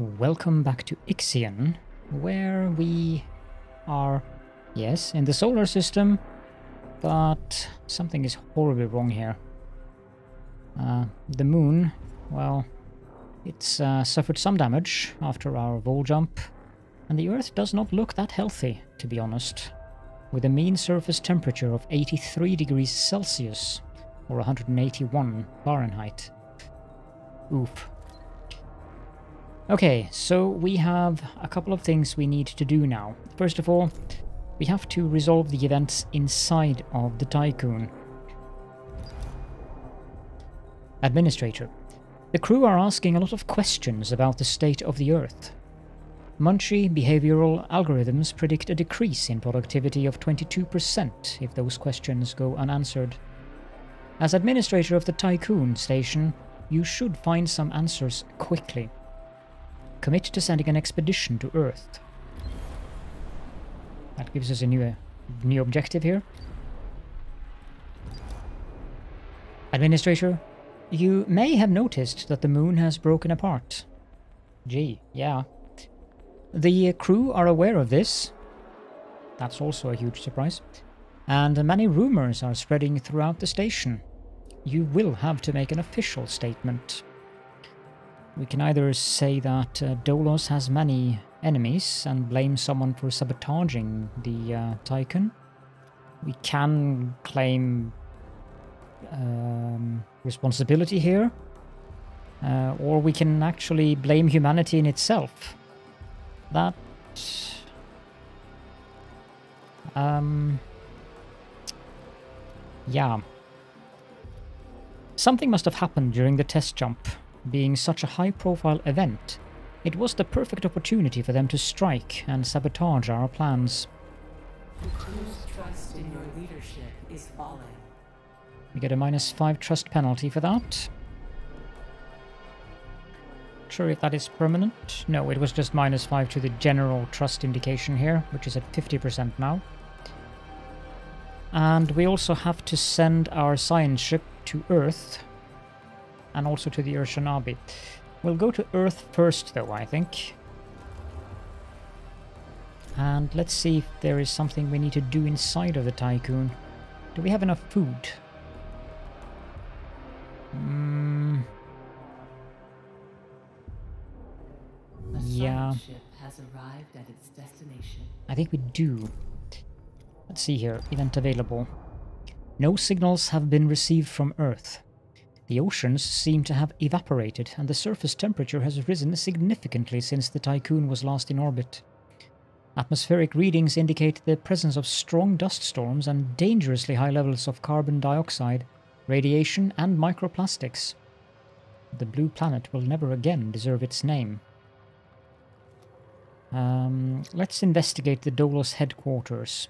Welcome back to IXION, where we are, yes, in the solar system, but something is horribly wrong here. The moon, well, it's suffered some damage after our vol jump, and the Earth does not look that healthy, to be honest, with a mean surface temperature of 83 degrees Celsius, or 181 Fahrenheit. Oof. Okay, so we have a couple of things we need to do now. First of all, we have to resolve the events inside of the Tiqqun. Administrator. The crew are asking a lot of questions about the state of the Earth. Munchy behavioral algorithms predict a decrease in productivity of 22% if those questions go unanswered. As administrator of the Tiqqun station, you should find some answers quickly. Commit to sending an expedition to Earth. That gives us a new objective here. Administrator, you may have noticed that the moon has broken apart. Gee, yeah. The crew are aware of this. That's also a huge surprise. And many rumors are spreading throughout the station. You will have to make an official statement. We can either say that Dolos has many enemies and blame someone for sabotaging the Tiqqun. We can claim responsibility here. Or we can actually blame humanity in itself. That... yeah. Something must have happened during the test jump. Being such a high-profile event, it was the perfect opportunity for them to strike and sabotage our plans. The crew's trust in your leadership is falling. We get a -5 trust penalty for that. Not sure if that is permanent. No, it was just -5 to the general trust indication here, which is at 50% now. And we also have to send our science ship to Earth, and also to the Urshanabi. We'll go to Earth first, though, I think. And let's see if there is something we need to do inside of the Tiqqun. Do we have enough food? Yeah. Ship has arrived at its destination. I think we do. Let's see here. Event available. No signals have been received from Earth. The oceans seem to have evaporated, and the surface temperature has risen significantly since the Tiqqun was last in orbit. Atmospheric readings indicate the presence of strong dust storms and dangerously high levels of carbon dioxide, radiation, and microplastics. The blue planet will never again deserve its name. Let's investigate the Dolos headquarters.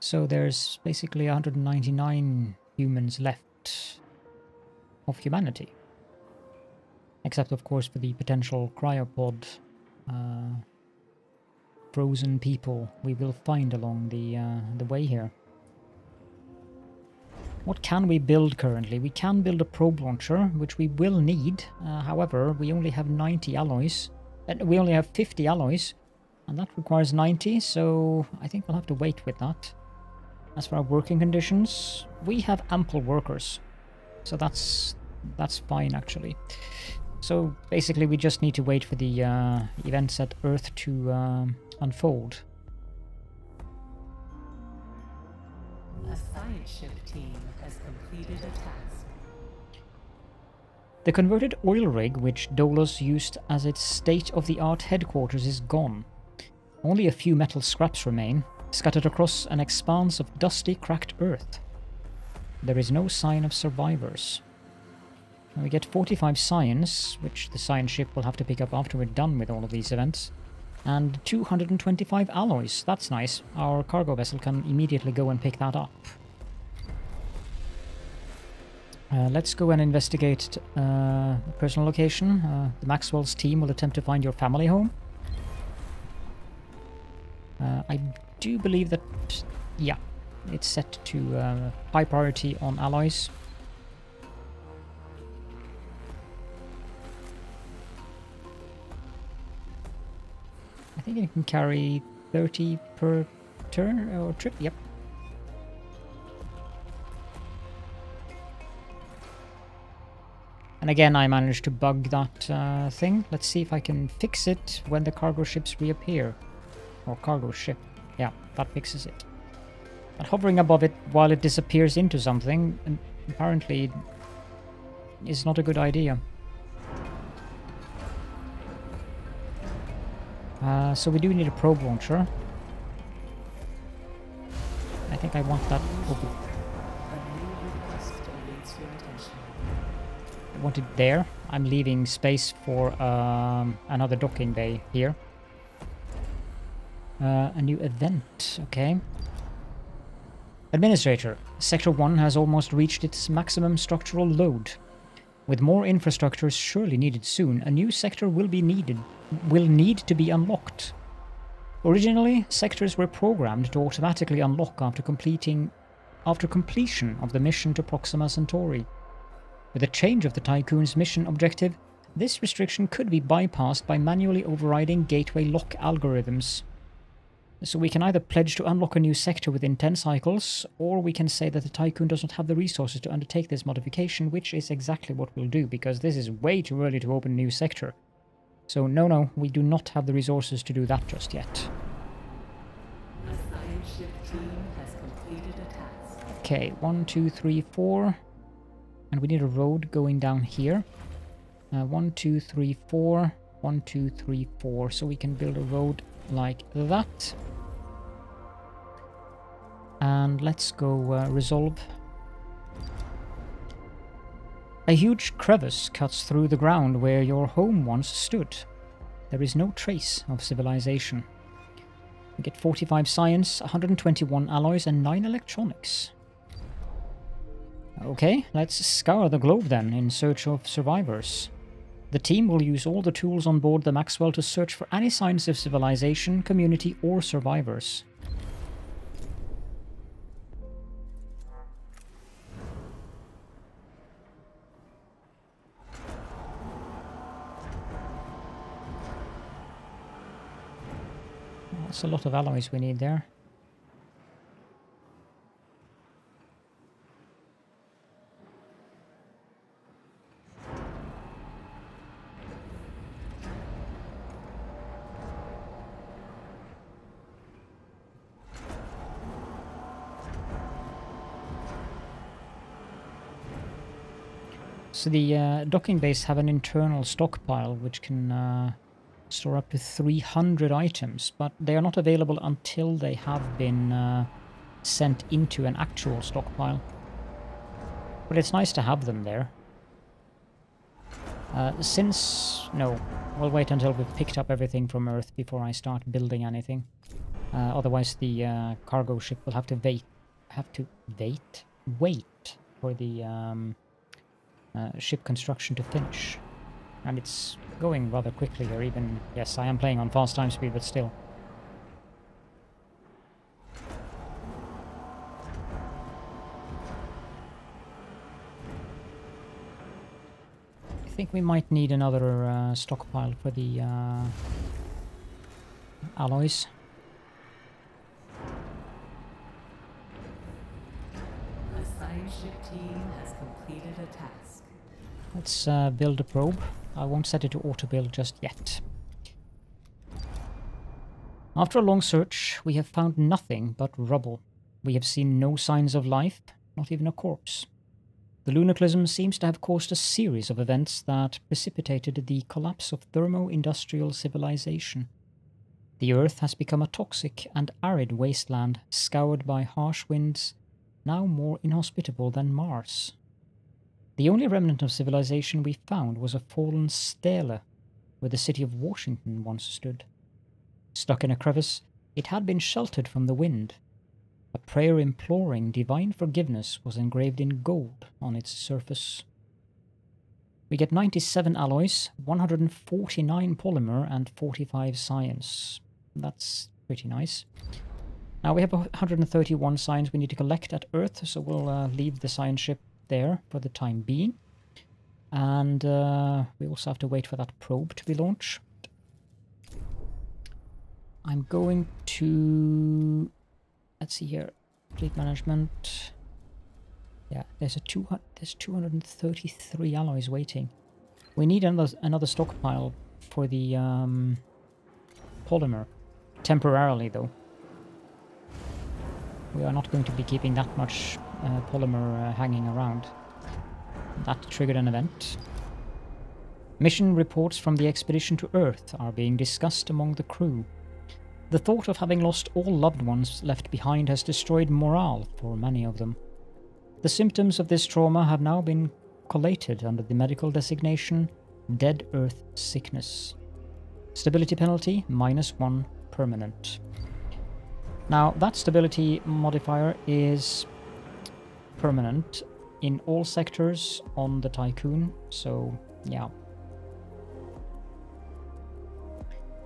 So there's basically 199 humans left of humanity. Except, of course, for the potential cryopod frozen people we will find along the way here. What can we build currently? We can build a probe launcher, which we will need. However, we only have 90 alloys. We only have 50 alloys. And that requires 90, so I think we'll have to wait with that. As for our working conditions, we have ample workers. So that's fine, actually. So basically we just need to wait for the events at Earth to unfold. A science ship team has completed a task. The converted oil rig which Dolos used as its state-of-the-art headquarters is gone. Only a few metal scraps remain, scattered across an expanse of dusty, cracked earth. There is no sign of survivors. And we get 45 science, which the science ship will have to pick up after we're done with all of these events, and 225 alloys. That's nice. Our cargo vessel can immediately go and pick that up. Let's go and investigate personal location. The Maxwell's team will attempt to find your family home. I do believe that, yeah, It's set to high priority on alloys. I think it can carry 30 per turn or trip. Yep. And again, I managed to bug that thing. Let's see if I can fix it when the cargo ships reappear. Or cargo ship. Yeah, that fixes it. But hovering above it while it disappears into something, apparently, is not a good idea. So we do need a probe launcher. I think I want that. I want it there. I'm leaving space for another docking bay here. A new event, okay. Administrator, Sector 1 has almost reached its maximum structural load. With more infrastructure surely needed soon, a new sector will need to be unlocked. Originally, sectors were programmed to automatically unlock after completion of the mission to Proxima Centauri. With a change of the Tiqqun's mission objective, this restriction could be bypassed by manually overriding gateway lock algorithms. So we can either pledge to unlock a new sector within 10 cycles, or we can say that the Tiqqun does not have the resources to undertake this modification, which is exactly what we'll do, because this is way too early to open a new sector. So no, we do not have the resources to do that just yet. A science ship team has completed a task. Okay, 1, 2, 3, 4. And we need a road going down here. 1, 2, 3, 4. 1, 2, 3, 4. So we can build a road like that. And let's go resolve. A huge crevice cuts through the ground where your home once stood. There is no trace of civilization. We get 45 science, 121 alloys, and 9 electronics. Okay, let's scour the globe then in search of survivors. The team will use all the tools on board the Maxwell to search for any signs of civilization, community, or survivors. That's a lot of alloys we need there. So the docking bays have an internal stockpile which can store up to 300 items, but they are not available until they have been sent into an actual stockpile. But it's nice to have them there. No, we'll wait until we've picked up everything from Earth before I start building anything. Otherwise the cargo ship will have to wait for the ship construction to finish. And it's going rather quickly here, even... Yes, I am playing on fast time speed, but still. I think we might need another stockpile for the alloys. A science ship team has completed a task. Let's build a probe. I won't set it to auto-build just yet. After a long search, we have found nothing but rubble. We have seen no signs of life, not even a corpse. The Lunaclysm seems to have caused a series of events that precipitated the collapse of thermo-industrial civilization. The Earth has become a toxic and arid wasteland, scoured by harsh winds, now more inhospitable than Mars. The only remnant of civilization we found was a fallen stele, where the city of Washington once stood. Stuck in a crevice, it had been sheltered from the wind. A prayer imploring divine forgiveness was engraved in gold on its surface. We get 97 alloys, 149 polymer, and 45 science. That's pretty nice. Now we have 131 signs we need to collect at Earth, so we'll leave the science ship there for the time being. And we also have to wait for that probe to be launched. I'm going to... Let's see here. Fleet management. Yeah, there's 233 alloys waiting. We need another stockpile for the polymer. Temporarily, though. We are not going to be keeping that much polymer hanging around. That triggered an event. Mission reports from the expedition to Earth are being discussed among the crew. The thought of having lost all loved ones left behind has destroyed morale for many of them. The symptoms of this trauma have now been collated under the medical designation Dead Earth Sickness. Stability penalty -1 permanent. Now, that stability modifier is permanent in all sectors on the Tiqqun, so yeah.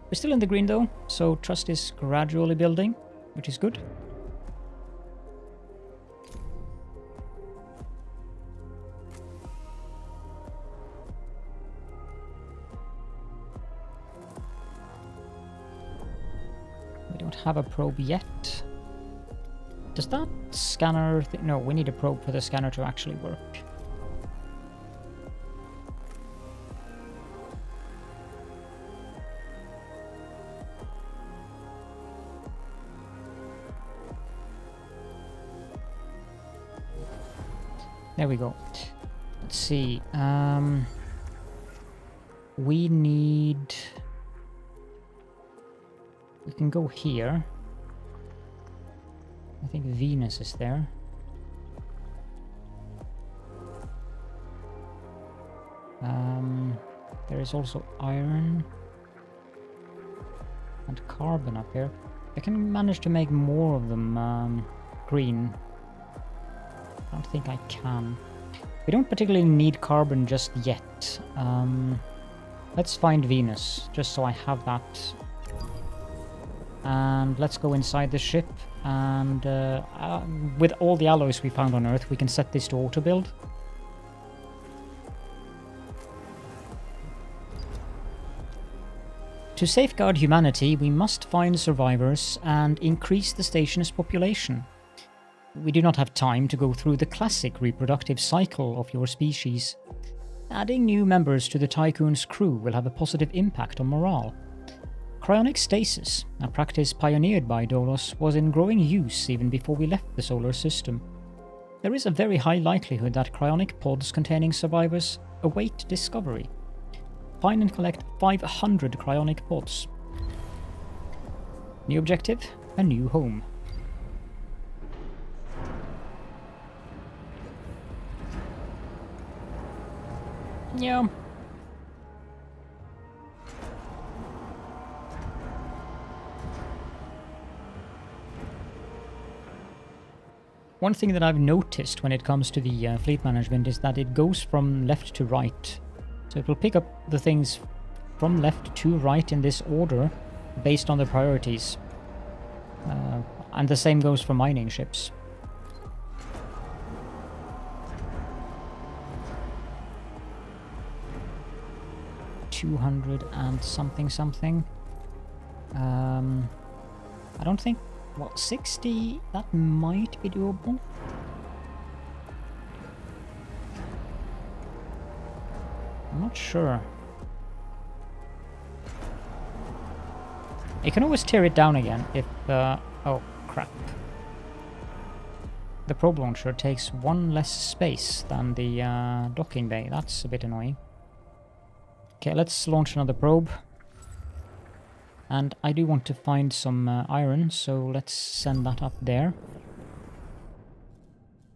We're still in the green though, so trust is gradually building, which is good. We don't have a probe yet. Does that scanner... No, we need a probe for the scanner to actually work. There we go. Let's see. We need... We can go here. I think Venus is there. There is also iron and carbon up here. I can manage to make more of them green. I don't think I can. We don't particularly need carbon just yet. Let's find Venus, just so I have that. And let's go inside the ship. And with all the alloys we found on Earth, we can set this to auto-build. To safeguard humanity, we must find survivors and increase the station's population. We do not have time to go through the classic reproductive cycle of your species. Adding new members to the Tiqqun's crew will have a positive impact on morale. Cryonic stasis, a practice pioneered by Dolos, was in growing use even before we left the solar system. There is a very high likelihood that cryonic pods containing survivors await discovery. Find and collect 500 cryonic pods. New objective, a new home. Yeah. One thing that I've noticed when it comes to the fleet management is that it goes from left to right. So it will pick up the things from left to right in this order based on the priorities. And the same goes for mining ships. $200 and something. I don't think... What, 60? That might be doable. I'm not sure. You can always tear it down again if... oh, crap. The probe launcher takes one less space than the docking bay. That's a bit annoying. Okay, let's launch another probe. And I do want to find some iron, so let's send that up there.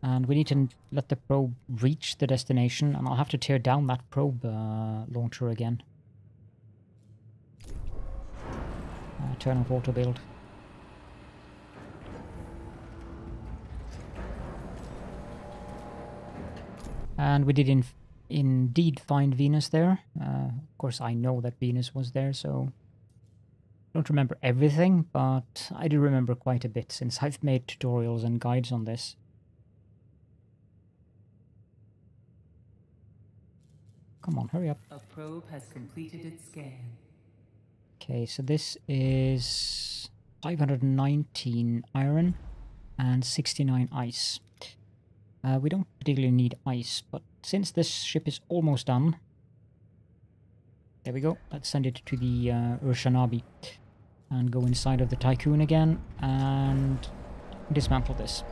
And we need to let the probe reach the destination, and I'll have to tear down that probe launcher again. Turn off auto build. And we did indeed find Venus there. Of course, I know that Venus was there, so... Don't remember everything, but I do remember quite a bit since I've made tutorials and guides on this. Come on, hurry up. A probe has completed its scan. Okay, so this is 519 iron and 69 ice. We don't particularly need ice, but since this ship is almost done, there we go. Let's send it to the Urshanabi and go inside of the Tiqqun again and dismantle this.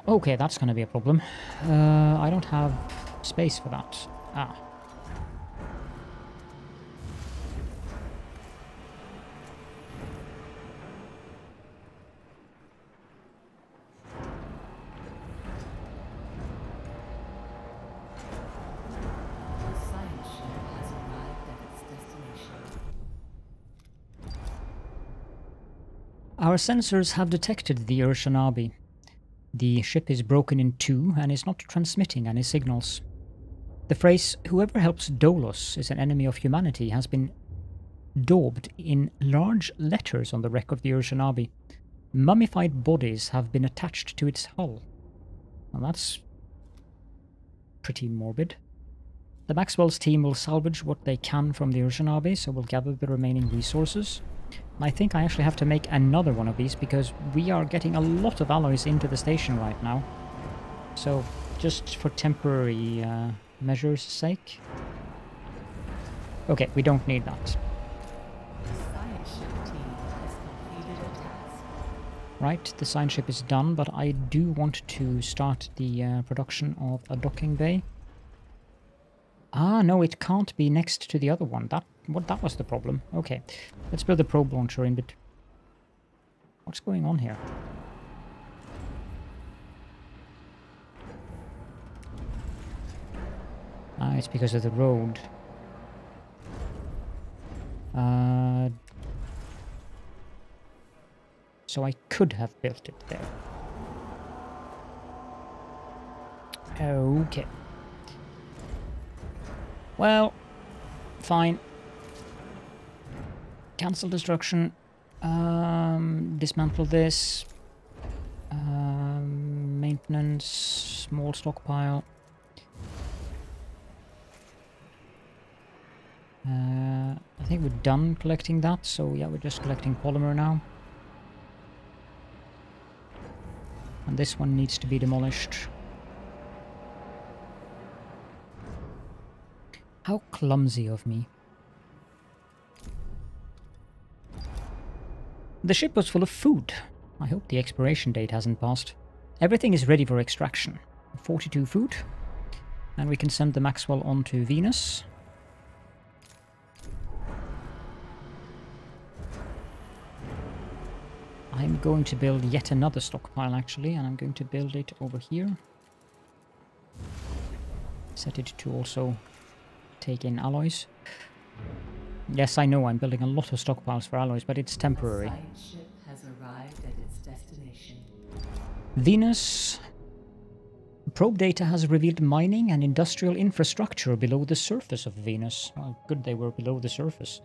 Okay, that's going to be a problem. I don't have space for that. Ah. Our sensors have detected the Urshanabi. The ship is broken in two and is not transmitting any signals. The phrase, "whoever helps Dolos is an enemy of humanity," has been daubed in large letters on the wreck of the Urshanabi. Mummified bodies have been attached to its hull. Well, that's pretty morbid. The Maxwell's team will salvage what they can from the Urshanabi, so we'll gather the remaining resources. I think I actually have to make another one of these because we are getting a lot of alloys into the station right now. So, just for temporary measures' sake. Okay, we don't need that. Right, the science ship is done, but I do want to start the production of a docking bay. Ah, no, it can't be next to the other one. That was the problem. Okay, let's build the probe launcher in between. What's going on here? Ah, it's because of the road. So I could have built it there. Okay. Well, fine. Cancel destruction. Dismantle this. Maintenance. Small stockpile. I think we're done collecting that, so yeah, we're just collecting polymer now. And this one needs to be demolished. How clumsy of me. The ship was full of food. I hope the expiration date hasn't passed. Everything is ready for extraction. 42 food. And we can send the Maxwell on to Venus. I'm going to build yet another stockpile actually, and I'm going to build it over here. Set it to also take in alloys. Yes, I know I'm building a lot of stockpiles for alloys, but it's temporary. The science ship has arrived at its destination. Venus. Probe data has revealed mining and industrial infrastructure below the surface of Venus. Well, good they were below the surface.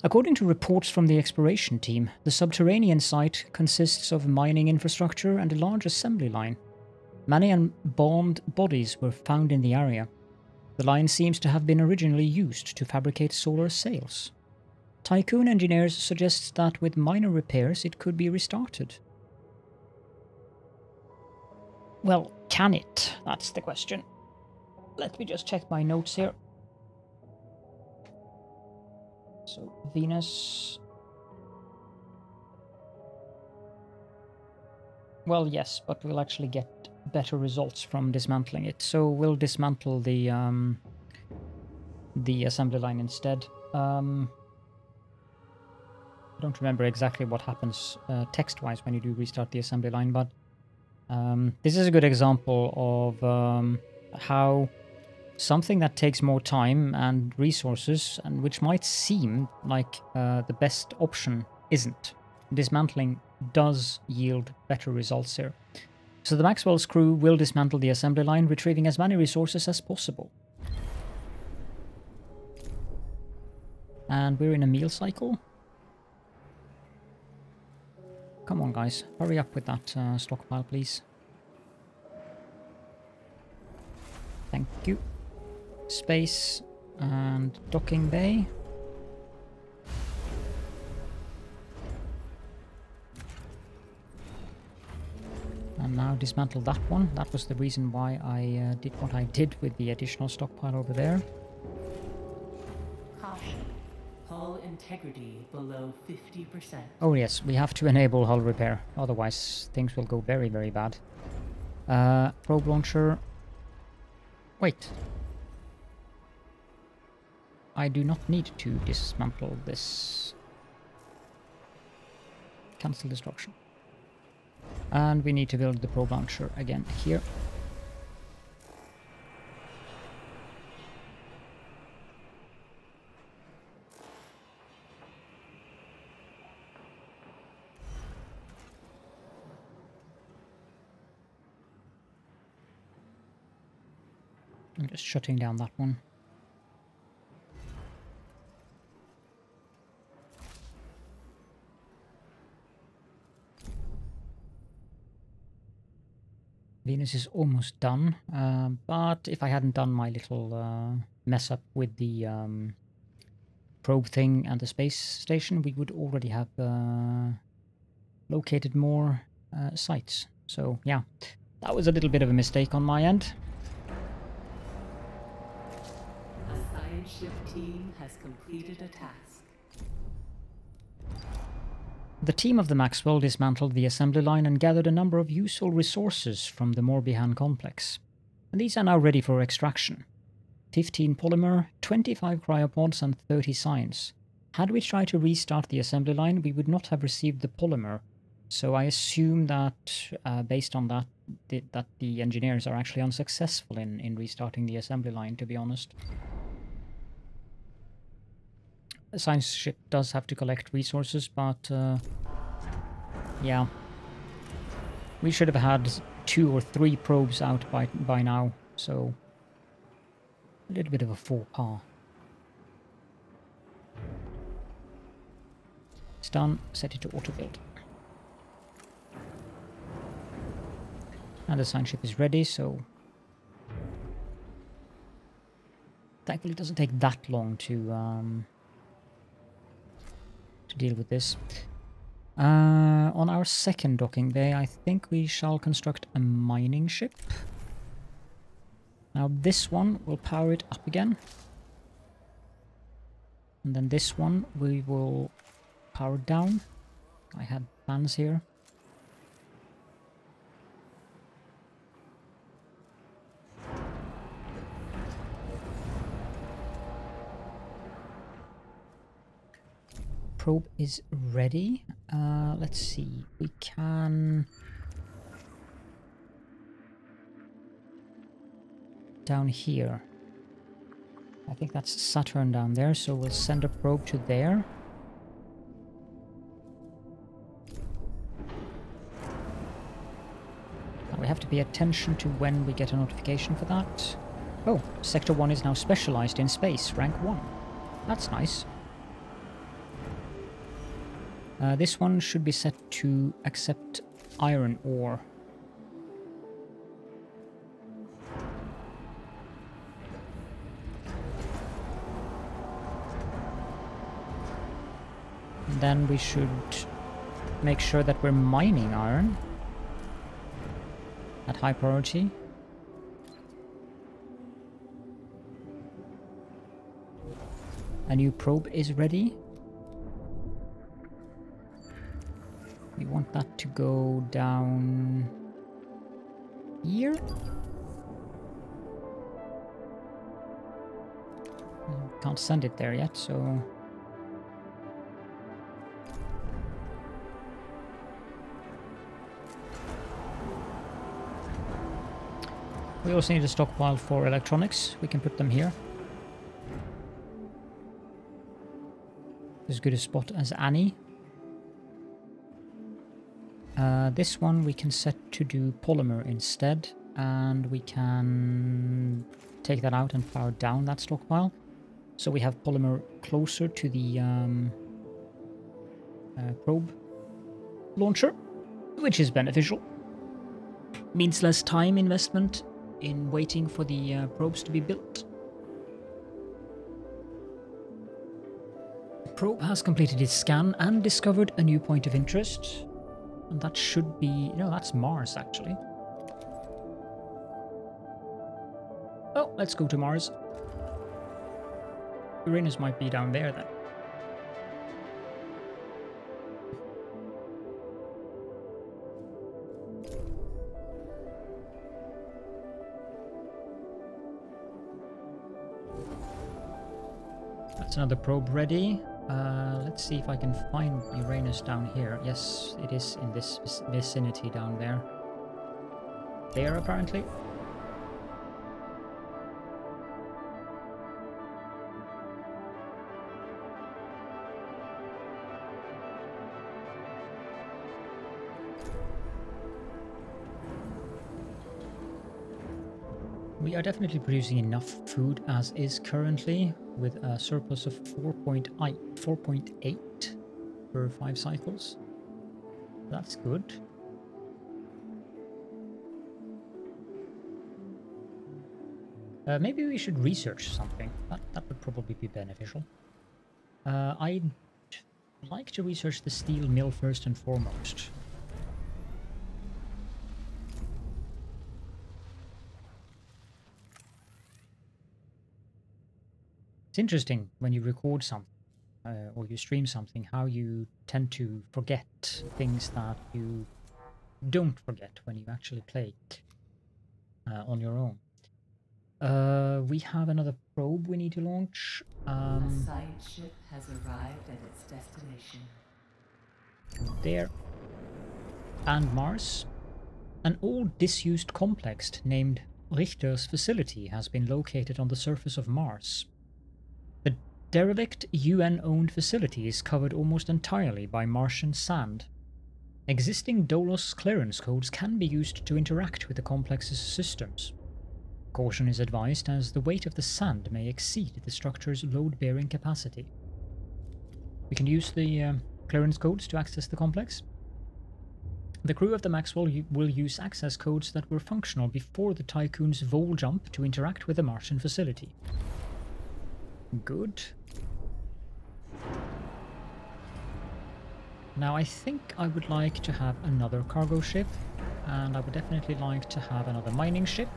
According to reports from the exploration team, the subterranean site consists of mining infrastructure and a large assembly line. Many embalmed bodies were found in the area. The line seems to have been originally used to fabricate solar sails. Tiqqun engineers suggest that with minor repairs it could be restarted. Well, can it? That's the question. Let me just check my notes here. So, Venus... Well, yes, but we'll actually get better results from dismantling it. So we'll dismantle the assembly line instead. I don't remember exactly what happens text-wise when you do restart the assembly line, but this is a good example of how something that takes more time and resources, and which might seem like the best option, isn't. Dismantling does yield better results here. So the Maxwell's crew will dismantle the assembly line, retrieving as many resources as possible. And we're in a meal cycle. Come on, guys. Hurry up with that stockpile, please. Thank you. Space and docking bay. And now dismantle that one. That was the reason why I did what I did with the additional stockpile over there. Caution. Hull integrity below 50%. Oh yes, we have to enable hull repair. Otherwise things will go very, very bad. Probe launcher. Wait. I do not need to dismantle this. Cancel destruction. And we need to build the probe launcher again here. I'm just shutting down that one. Venus is almost done, but if I hadn't done my little mess up with the probe thing and the space station, we would already have located more sites. So yeah, that was a little bit of a mistake on my end. A science ship team has completed a task. The team of the Maxwell dismantled the assembly line and gathered a number of useful resources from the Morbihan complex. And these are now ready for extraction. 15 polymer, 25 cryopods and 30 science. Had we tried to restart the assembly line, we would not have received the polymer. So I assume that, based on that, that the engineers are actually unsuccessful in restarting the assembly line, to be honest. The science ship does have to collect resources, but yeah. We should have had 2 or 3 probes out by now, so a little bit of a faux pas. It's done, set it to auto-build. And the science ship is ready, so thankfully it doesn't take that long to deal with this. On our second docking bay, I think we shall construct a mining ship. Now this one will power it up again. And then this one we will power down. I had plans here. Probe is ready. Let's see. We can down here. I think that's Saturn down there, so we'll send a probe to there. Now we have to pay attention to when we get a notification for that. Oh, Sector 1 is now specialized in space, rank 1. That's nice. This one should be set to accept iron ore. And then we should make sure that we're mining iron at high priority. A new probe is ready. We want that to go down here. Can't send it there yet, so we also need a stockpile for electronics. We can put them here. As good a spot as any. This one we can set to do polymer instead, and we can take that out and power down that stockpile. So we have polymer closer to the probe launcher, which is beneficial. Means less time investment in waiting for the probes to be built. The probe has completed its scan and discovered a new point of interest. And that should be... no, that's Mars, actually. Oh, let's go to Mars. Uranus might be down there, then. That's another probe ready. Let's see if I can find Uranus down here. Yes, it is in this vicinity down there. There, apparently. We are definitely producing enough food as is currently, with a surplus of 4.8 per 5 cycles. That's good. Maybe we should research something. That would probably be beneficial. I'd like to research the steel mill first and foremost. It's interesting when you record something or you stream something, how you tend to forget things that you don't forget when you actually play on your own. We have another probe we need to launch. A science ship has arrived at its destination. There. And Mars. An old disused complex named Richter's facility has been located on the surface of Mars. The derelict UN-owned facility is covered almost entirely by Martian sand. Existing Dolos clearance codes can be used to interact with the complex's systems. Caution is advised as the weight of the sand may exceed the structure's load-bearing capacity. We can use the clearance codes to access the complex. The crew of the Maxwell will use access codes that were functional before the Tiqqun's vol jump to interact with the Martian facility. Good. Now I think I would like to have another cargo ship, and I would definitely like to have another mining ship.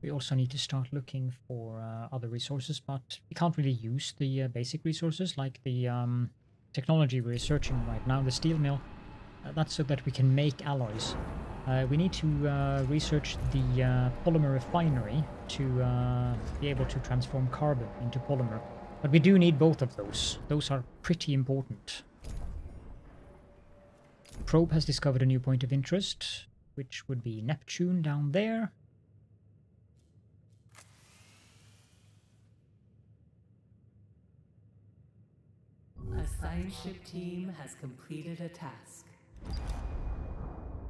We also need to start looking for other resources, but we can't really use the basic resources like the technology we're researching right now, the steel mill. That's so that we can make alloys. We need to research the polymer refinery to be able to transform carbon into polymer. But we do need both of those. Those are pretty important. The probe has discovered a new point of interest, which would be Neptune down there. A science ship team has completed a task.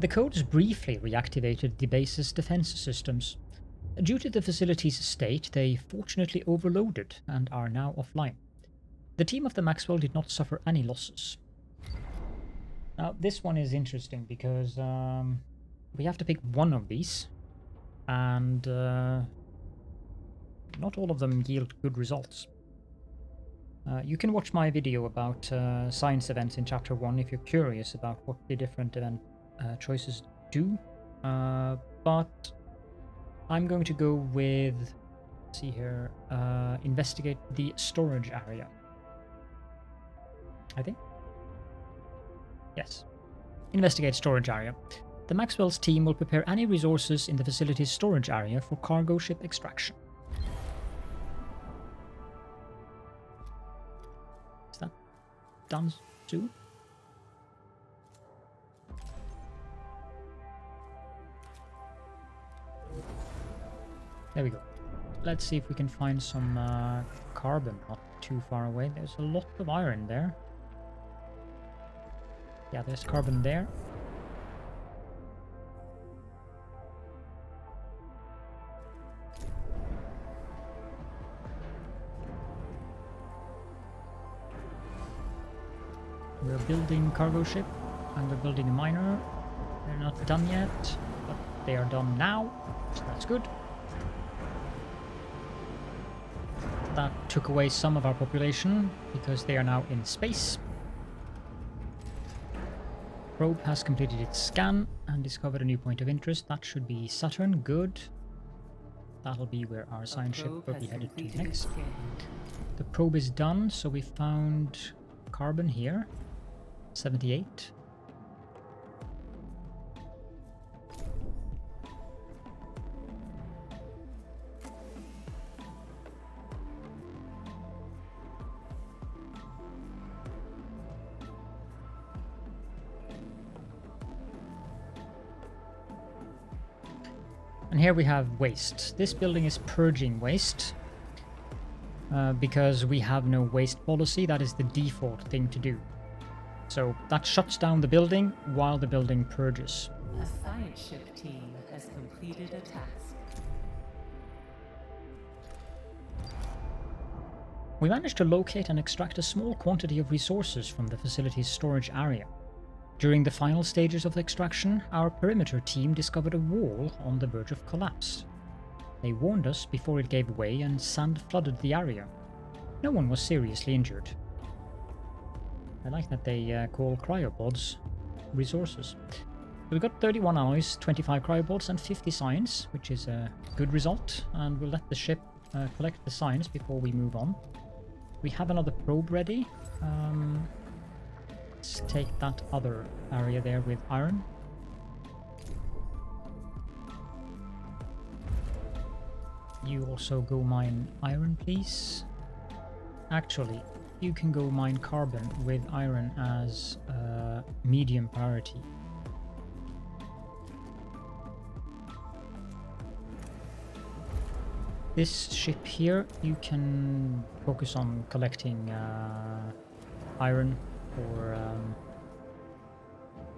The codes briefly reactivated the base's defense systems. Due to the facility's state, they fortunately overloaded and are now offline. The team of the Maxwell did not suffer any losses. Now, this one is interesting because we have to pick one of these, and not all of them yield good results. You can watch my video about science events in Chapter 1 if you're curious about what the different event choices do, but I'm going to go with, let's see here, investigate the storage area. I think? Yes. Investigate storage area. The Maxwell's team will prepare any resources in the facility's storage area for cargo ship extraction. Is that done too? There we go. let's see if we can find some carbon not too far away. There's a lot of iron there. Yeah, there's carbon there. We're building cargo ship and we're building a miner. They're not done yet, but they are done now, so that's good. That took away some of our population because they are now in space. Probe has completed its scan and discovered a new point of interest. That should be Saturn. Good. That'll be where our science ship will be headed to next. The probe is done, so we found carbon here. 78. And here we have waste. This building is purging waste because we have no waste policy. That is the default thing to do. So that shuts down the building while the building purges. A science ship team has completed a task. We managed to locate and extract a small quantity of resources from the facility's storage area. During the final stages of the extraction, our perimeter team discovered a wall on the verge of collapse. They warned us before it gave way and sand flooded the area. No one was seriously injured. I like that they call cryopods resources. We've got 31 alloys, 25 cryopods and 50 science, which is a good result, and we'll let the ship collect the science before we move on. We have another probe ready. Let's take that other area there with iron. You also go mine iron, please. Actually, you can go mine carbon with iron as medium priority. This ship here, you can focus on collecting iron for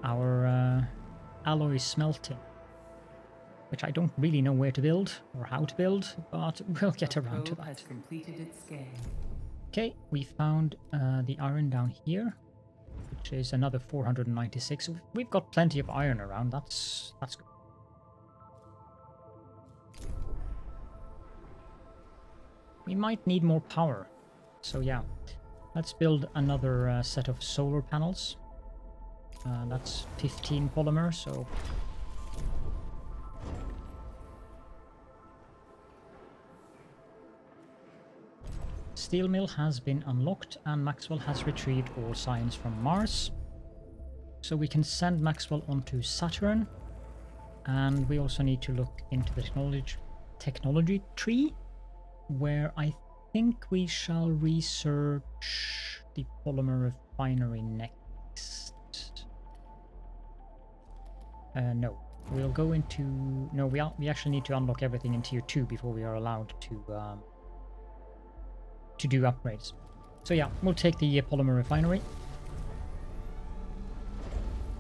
our alloy smelting, which I don't really know where to build or how to build, but we'll get around to that. Has completed its game. Okay, we found the iron down here, which is another 496. We've got plenty of iron around. That's good. We might need more power, so yeah. Let's build another set of solar panels. That's 15 polymer, so... Steel mill has been unlocked and Maxwell has retrieved all science from Mars. So we can send Maxwell onto Saturn. And we also need to look into the technology tree, where I think we shall research the polymer refinery next. No, we'll go into... No, we actually need to unlock everything in Tier 2 before we are allowed to do upgrades. So yeah, we'll take the polymer refinery.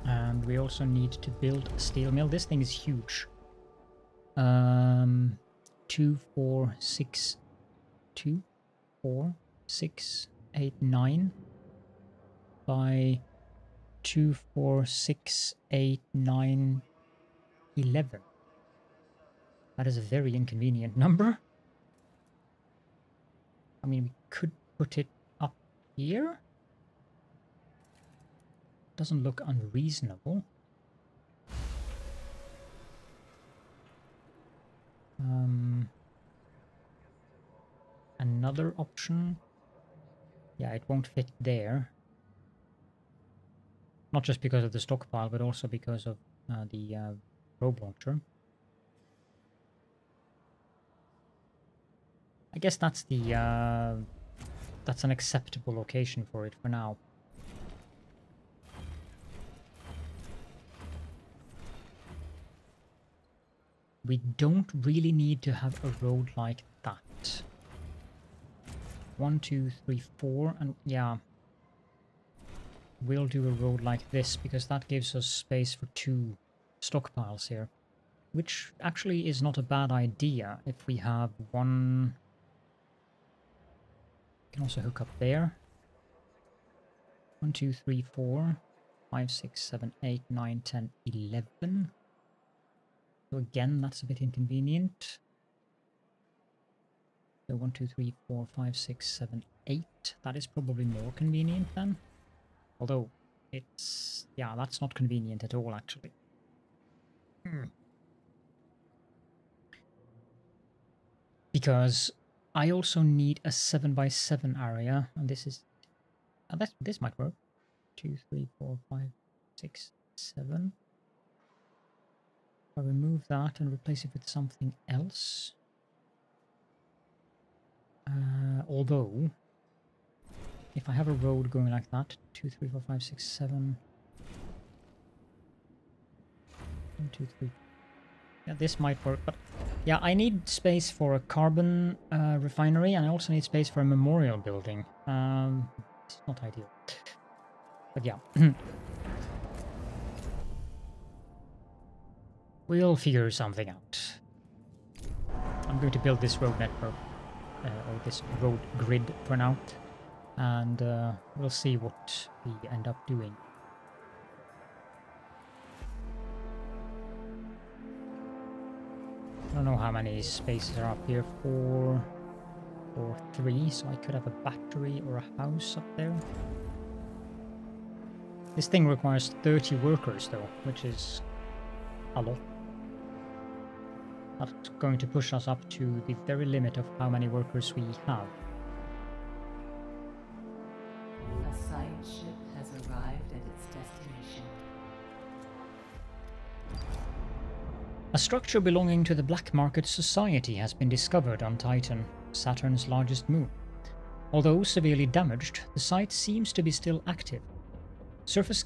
And we also need to build a steel mill. This thing is huge. 2, 4, 6... 2, 4, 6, 8, 9 by 2, 4, 6, 8, 9, 11. That is a very inconvenient number. I mean, we could put it up here. Doesn't look unreasonable. Another option. Yeah, it won't fit there. Not just because of the stockpile, but also because of the probe launcher. I guess that's the that's an acceptable location for it for now. We don't really need to have a road like that. 1, 2, 3, 4, and yeah. We'll do a road like this because that gives us space for 2 stockpiles here. Which actually is not a bad idea if we have one. We can also hook up there. 1, 2, 3, 4, 5, 6, 7, 8, 9, 10, 11. So again, that's a bit inconvenient. So 1, 2, 3, 4, 5, 6, 7, 8. That is probably more convenient then. Although it's, yeah, that's not convenient at all actually. Because I also need a 7x7 area, and this is this might work. 2, 3, 4, 5, 6, 7. I'll remove that and replace it with something else. Although, if I have a road going like that, 2, 3, 4, 5, 6, 7. 1, 2, 3. Yeah, this might work, but yeah, I need space for a carbon refinery, and I also need space for a memorial building. It's not ideal, but yeah. We'll figure something out. I'm going to build this road network, or this road grid for now, and we'll see what we end up doing. I don't know how many spaces are up here, 4 or 3, so I could have a battery or a house up there. This thing requires 30 workers though, which is a lot. That's going to push us up to the very limit of how many workers we have. A science ship has arrived at its destination. A structure belonging to the Black Market Society has been discovered on Tiqqun, Saturn's largest moon. Although severely damaged, the site seems to be still active. Surface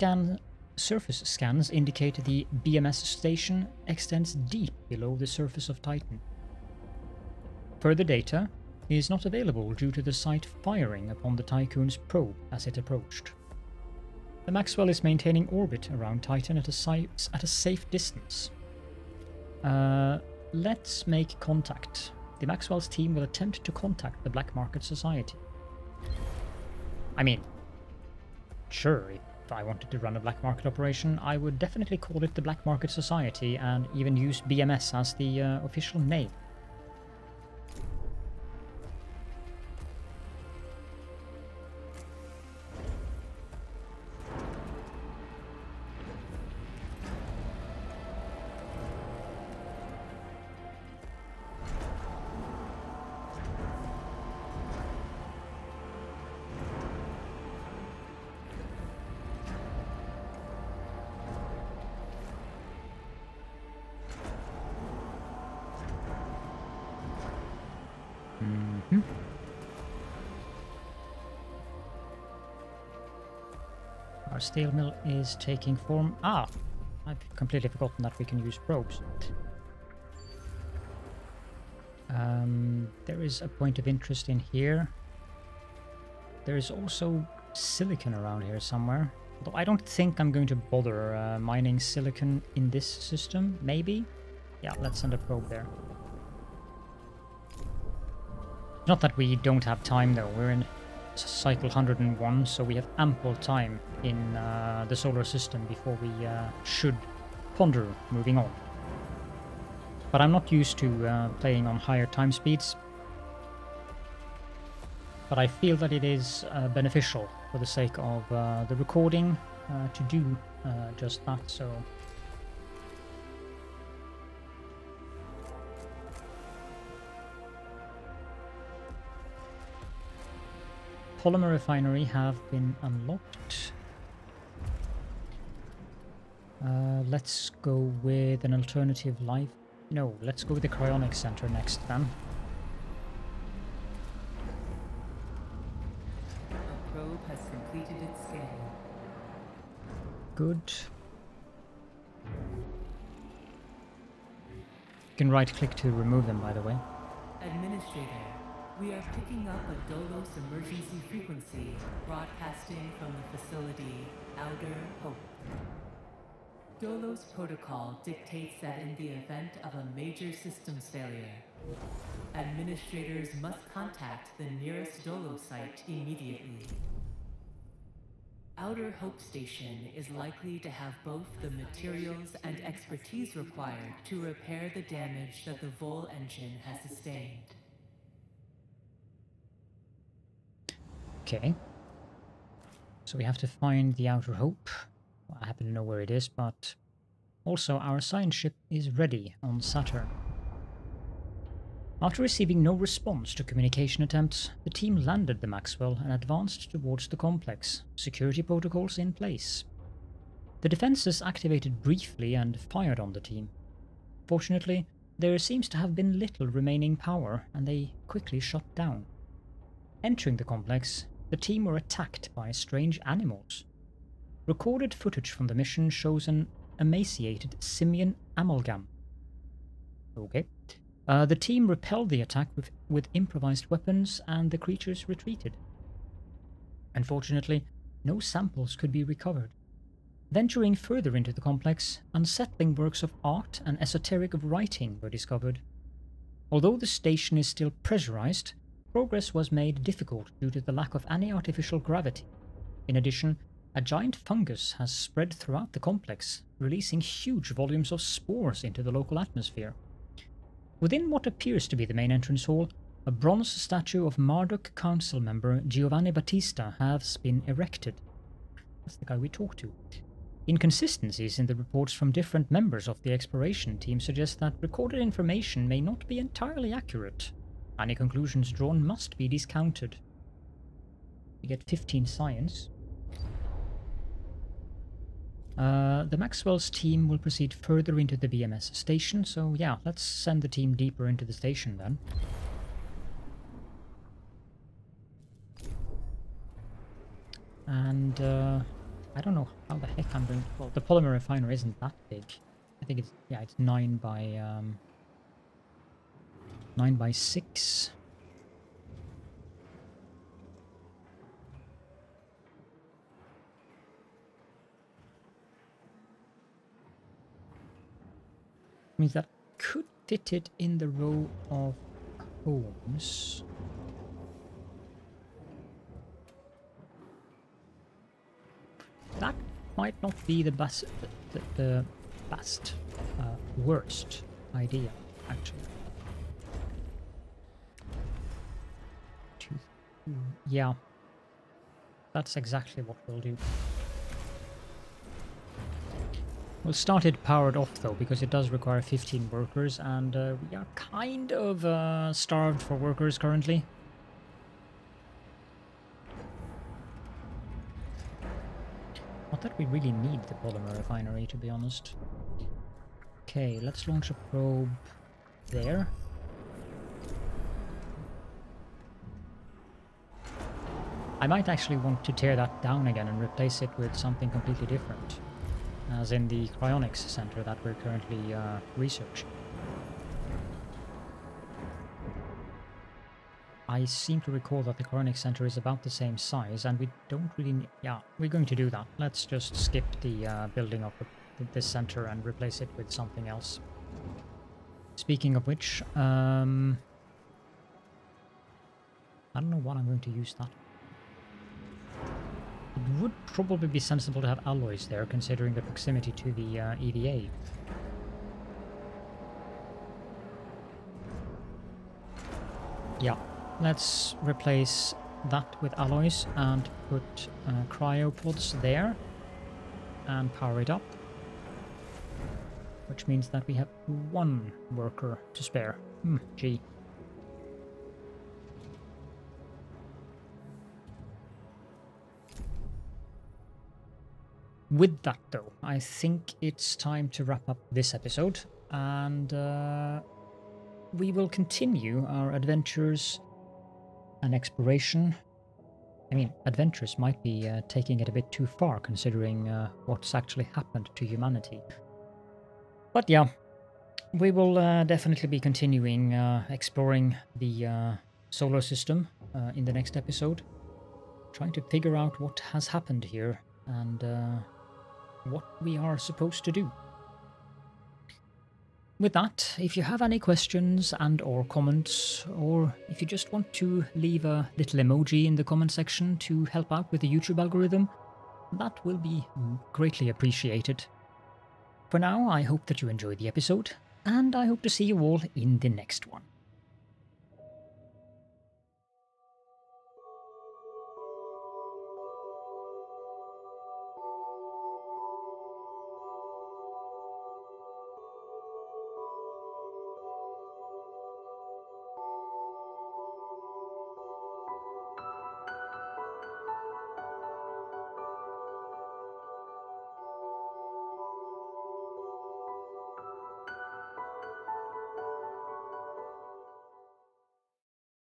scans indicate the BMS station extends deep below the surface of Tiqqun. Further data is not available due to the site firing upon the Tiqqun's probe as it approached. The Maxwell is maintaining orbit around Tiqqun at a safe distance. Let's make contact. The Maxwell's team will attempt to contact the Black Market Society. I mean, sure, if I wanted to run a black market operation, I would definitely call it the Black Market Society and even use BMS as the official name. Our steel mill is taking form. Ah, I've completely forgotten that we can use probes. There is a point of interest in here. There is also silicon around here somewhere. Although I don't think I'm going to bother mining silicon in this system. Maybe? Yeah, let's send a probe there. Not that we don't have time though. We're in cycle 101, so we have ample time in the solar system before we should ponder moving on. But I'm not used to playing on higher time speeds. But I feel that it is beneficial for the sake of the recording to do just that, so... Polymer refinery have been unlocked. Let's go with an alternative life. No, let's go with the cryonic center next then. The probe has completed its scan. Good. You can right click to remove them, by the way. Administrator, We are picking up a Dolos emergency frequency, broadcasting from the facility Outer Hope. Dolos protocol dictates that in the event of a major systems failure, administrators must contact the nearest Dolos site immediately. Outer Hope Station is likely to have both the materials and expertise required to repair the damage that the Vol engine has sustained. Okay. So we have to find the Outer Hope. Well, I happen to know where it is, but also our science ship is ready on Saturn. After receiving no response to communication attempts, the team landed the Maxwell and advanced towards the complex, security protocols in place. The defenses activated briefly and fired on the team. Fortunately, there seems to have been little remaining power, and they quickly shut down. Entering the complex, the team were attacked by strange animals. Recorded footage from the mission shows an emaciated simian amalgam. Okay. The team repelled the attack with improvised weapons, and the creatures retreated. Unfortunately, no samples could be recovered. Venturing further into the complex, unsettling works of art and esoteric writing were discovered. Although the station is still pressurized, progress was made difficult due to the lack of any artificial gravity. In addition, a giant fungus has spread throughout the complex, releasing huge volumes of spores into the local atmosphere. Within what appears to be the main entrance hall, a bronze statue of Marduk Council member Giovanni Battista has been erected. That's the guy we talked to. Inconsistencies in the reports from different members of the exploration team suggest that recorded information may not be entirely accurate. Any conclusions drawn must be discounted. We get 15 science. The Maxwell's team will proceed further into the BMS station, so yeah, let's send the team deeper into the station then. And I don't know how the heck I'm going to... Well, the polymer refiner isn't that big. I think it's... yeah, it's 9 by 6. Means that could fit it in the row of homes. That might not be the best, worst idea, actually. Yeah, that's exactly what we'll do. We'll start it powered off though, because it does require 15 workers, and we are kind of starved for workers currently. Not that we really need the polymer refinery, to be honest. Okay, let's launch a probe there. I might actually want to tear that down again and replace it with something completely different. As in the cryonics center that we're currently researching. I seem to recall that the cryonics center is about the same size, and we don't really need... yeah, we're going to do that. Let's just skip the building of this center and replace it with something else. Speaking of which, I don't know what I'm going to use that. It would probably be sensible to have alloys there, considering the proximity to the EVA. Yeah, let's replace that with alloys and put cryopods there and power it up. Which means that we have 1 worker to spare. Gee. With that though, I think it's time to wrap up this episode, and we will continue our adventures and exploration. I mean, adventures might be taking it a bit too far, considering what's actually happened to humanity. But yeah, we will definitely be continuing exploring the solar system in the next episode, trying to figure out what has happened here and what we are supposed to do. With that, if you have any questions and or comments, or if you just want to leave a little emoji in the comment section to help out with the YouTube algorithm, that will be greatly appreciated. For now, I hope that you enjoyed the episode, and I hope to see you all in the next one.